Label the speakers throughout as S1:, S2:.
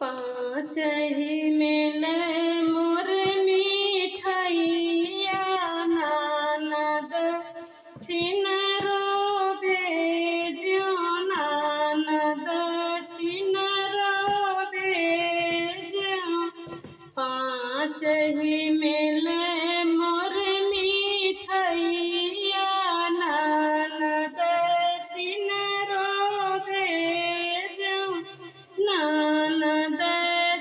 S1: पाँच ही मिले मोर मिठाइया ननद छिनरो भेजो ननद छिनरो भेजो। पाँच ही मिले मोर मिठाइया ननद छिनरो भेजो ननद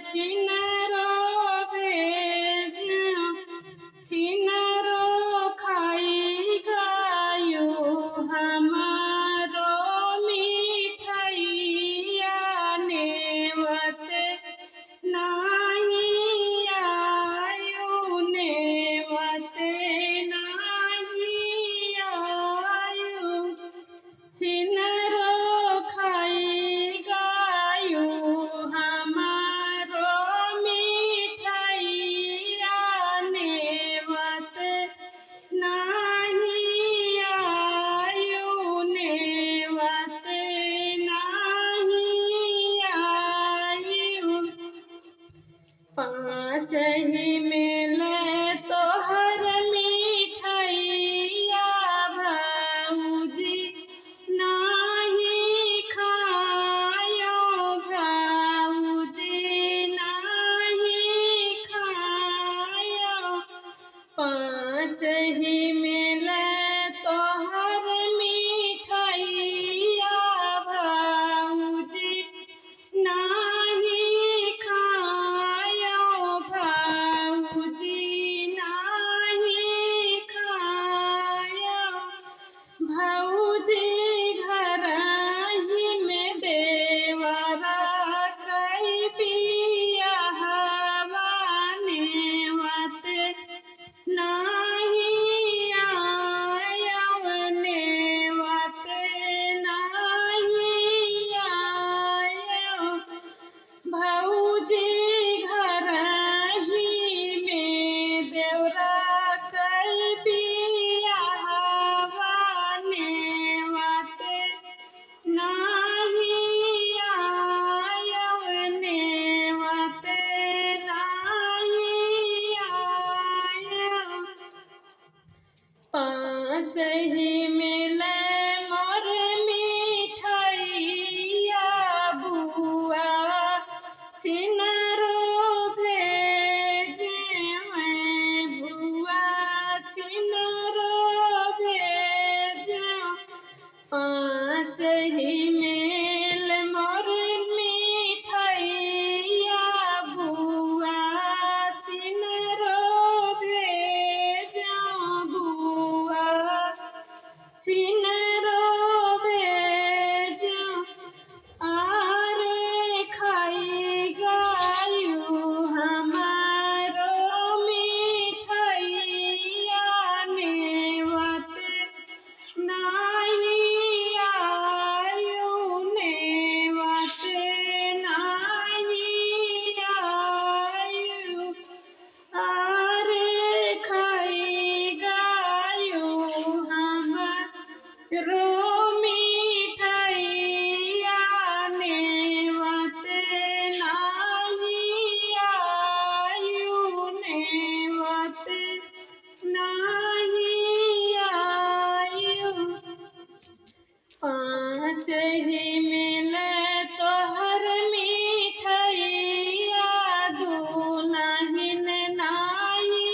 S1: छिनरो भेजो। छिनरो खाई गायो हमारो मिठाइया नेवत नाही आयो नेवत नाही आयो। छिनरो खाई गायो हमारो मिठाइया नेवत नाही आयो नेवत नाही आयो। पाँच ही मिले तोहर मिठाइया भौजी नाही खायो भौजी नाही खायो। पाँच ही मिले तोहर मिठाइया भौजी नाही खायो भौजी नाही खायो। भौजी घर ही में देवरा कई बियाहवा नेवत नाही आयो नेवत नाही आयो। भौजी घर ही में देवरा कई बियाहवा नेवत नाही आयो नेवत नाही आयो। पाँच ही मिले मोर मिठाइया बुआ छिनरो भेजे बुआ छिनरो भेजे। पाँच ही मिल मोर मिठाइया बुआ छिनरो भेजो बुआ छिनरो भेजो। आरे खाई गायो हमारो मिठाइया नेवत नाही आयो नेवत नाही आयो। आरे खाई गायो हमारो मिठाइया नेवत नाही आयो नेवत नाही आयो। पाँच ही मिले तोहर मिठाइया दुल्हन नाही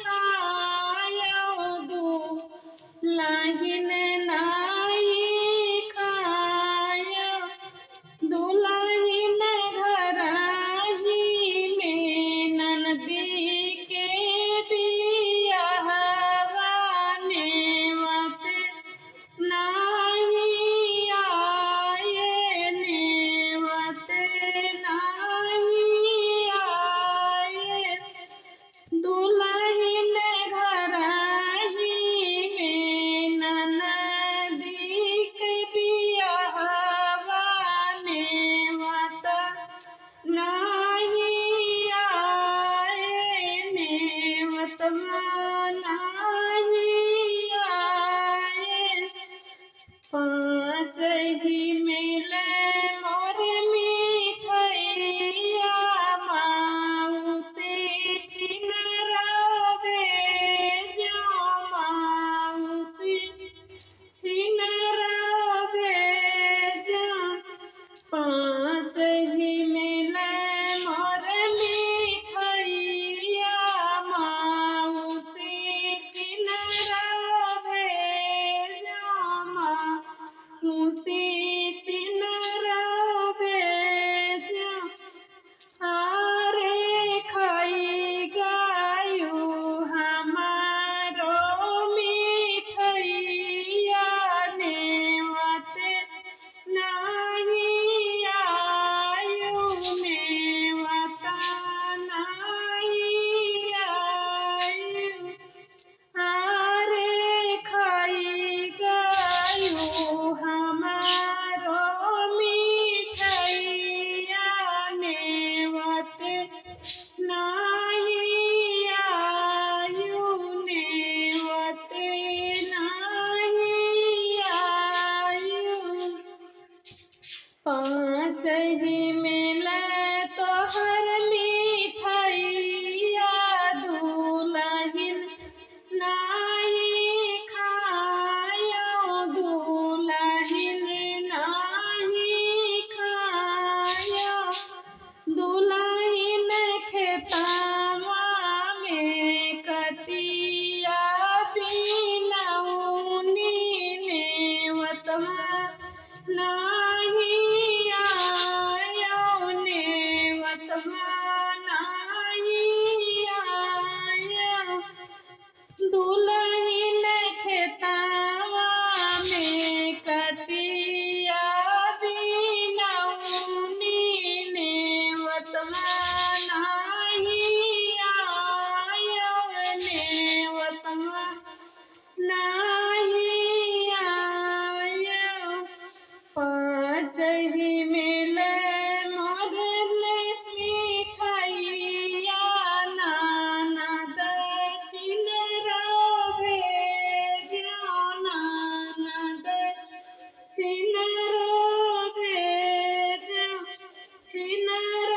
S1: खायो दुल्हन नाही खायो। दुल्हन घर ही में ननदी के बियाहवा नेवत नाही आये नेवत नाही आये। दुल्हन घर ही में ननदी के बियाहवा नेवत नाही आये नेवत नाही आये। पाँच ही मिले मोर मिठाइया किनारो